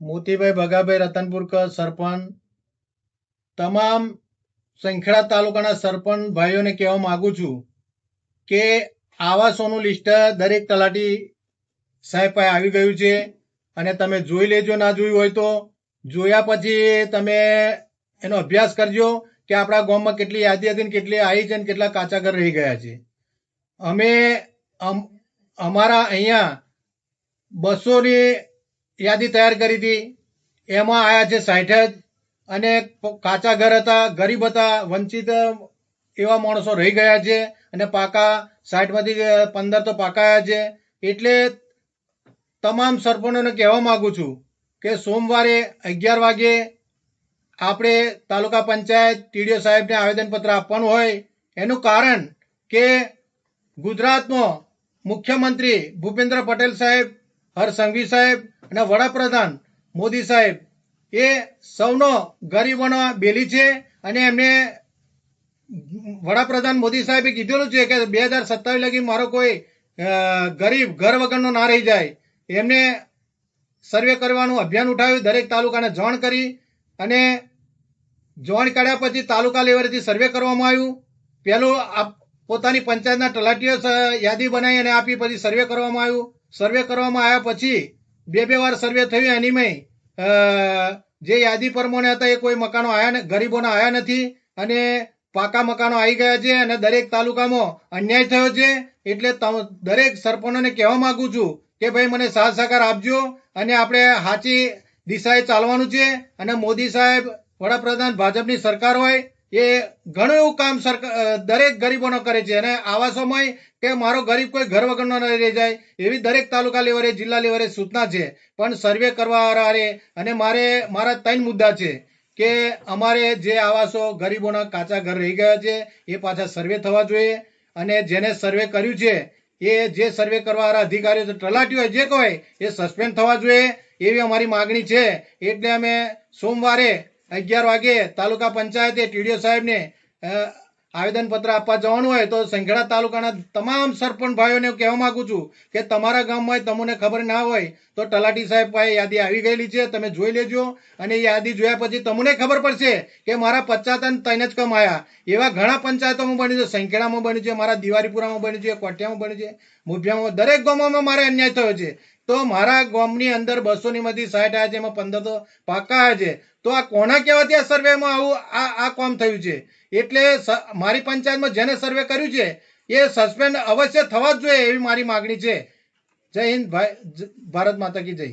મોતીભાઈ ભગાભાઈ રતનપુરકર સરપંચ, તમામ સંખેડા તાલુકાના સરપંચ ભાઈઓને કહેવા માગું છું કે આવાસોનું લિસ્ટ દરેક તલાટી સાહેબ પાસે આવી ગયું છે અને તમે જોઈ લેજો. ના જોયું હોય તો જોયા પછી તમે એનો અભ્યાસ કરજો કે આપણા ગામમાં કેટલી યાદી હતી ને કેટલી આવી છે ને કેટલા કાચા ઘર રહી ગયા છે. અમે અમારા અહીંયા 200ની યાદી તૈયાર કરી હતી, એમાં આવ્યા છે 60 જ, અને કાચા ઘર હતા, ગરીબ હતા, વંચિત એવા માણસો રહી ગયા છે અને પાકા 60માંથી 15 તો પાકા આવ્યા છે. એટલે તમામ સરપંચોને કહેવા માગું છું કે સોમવારે 11 વાગે આપણે તાલુકા પંચાયત ટીડીઓ સાહેબને આવેદનપત્ર આપવાનું હોય. એનું કારણ કે ગુજરાતમાં મુખ્યમંત્રી ભૂપેન્દ્ર પટેલ સાહેબ, હર્ષ સંઘવી સાહેબ અને વડાપ્રધાન મોદી સાહેબ એ સૌનો ગરીબોનો બેલી છે. અને એમને વડાપ્રધાન મોદી સાહેબે કીધેલું છે કે 2027 લગી મારો કોઈ ગરીબ ઘર વગરનો ના રહી જાય. એમને સર્વે કરવાનું અભિયાન ઉઠાવ્યું, દરેક તાલુકાને જાણ કરી અને જાણ કર્યા પછી તાલુકા લેવલથી સર્વે કરવામાં આવ્યું. પહેલું પોતાની પંચાયતના તલાટીઓ યાદી બનાવી અને આપી, પછી સર્વે કરવામાં આવ્યું. સર્વે કરવામાં આવ્યા પછી બે વાર સર્વે થયું. એનીમાં જે યાદી પ્રમાણે હતા એ કોઈ મકાનો આવ્યા, ગરીબોના આવ્યા નથી અને પાકા મકાનો આવી ગયા છે અને દરેક તાલુકામાં અન્યાય થયો છે. એટલે દરેક સરપંચોને કહેવા માંગુ છું કે ભાઈ મને સાથ સહકાર આપજો અને આપણે સાચી દિશાએ ચાલવાનું છે. અને મોદી સાહેબ, વડાપ્રધાન, ભાજપની સરકાર હોય એ ઘણું એવું કામ દરેક ગરીબોનો કરે છે. અને આવાસોમાં કે મારો ગરીબ કોઈ ઘર વગરનો ન રહી જાય એવી દરેક તાલુકા લેવલે, જિલ્લા લેવલે સૂચના છે. પણ સર્વે કરવા અને મારા 3 મુદ્દા છે કે અમારે જે આવાસો ગરીબોના કાચા ઘર રહી ગયા છે એ પાછા સર્વે થવા જોઈએ. અને જેને સર્વે કર્યું છે એ જે સર્વે કરવાવાળા અધિકારીઓ તલાટીઓ જે કહે એ સસ્પેન્ડ થવા જોઈએ એવી અમારી માગણી છે. એટલે અમે સોમવારે 11 વાગે તાલુકા પંચાયતે ટીડીઓ સાહેબને આવેદનપત્ર આપવા જવાનું હોય તો સંખેડા તાલુકાના તમામ સરપંચ ભાઈઓને કહેવા માંગુ છું કે તમારા ગામમાં તમને ખબર ના હોય તો તલાટી સાહેબ પાસે યાદી આવી ગયેલી છે, તમે જોઈ લેજો. અને યાદી જોયા પછી તમને ખબર પડશે કે મારા 50 3 જ કમ આવ્યા. એવા ઘણા પંચાયતોમાં બન્યું છે, સંખેડામાં બન્યું છે, મારા દિવારીપુરામાં બન્યું છે, કોઠિયામાં બન્યું છે, મુભિયામાં, દરેક ગામોમાં મારે અન્યાય થયો છે. તો મારા ગામની અંદર 200માંથી 60 આવ્યા છે, એમાં 15 તો પાકા આવ્યા છે. તો આ કોના કહેવાથી આ સર્વેમાં આવું આ કામ થયું છે? એટલે મારી પંચાયતમાં જેને સર્વે કર્યું છે એ સસ્પેન્ડ અવશ્ય થવા જ જોઈએ એવી મારી માગણી છે. જય હિન્દ, ભારત માતા કી જય.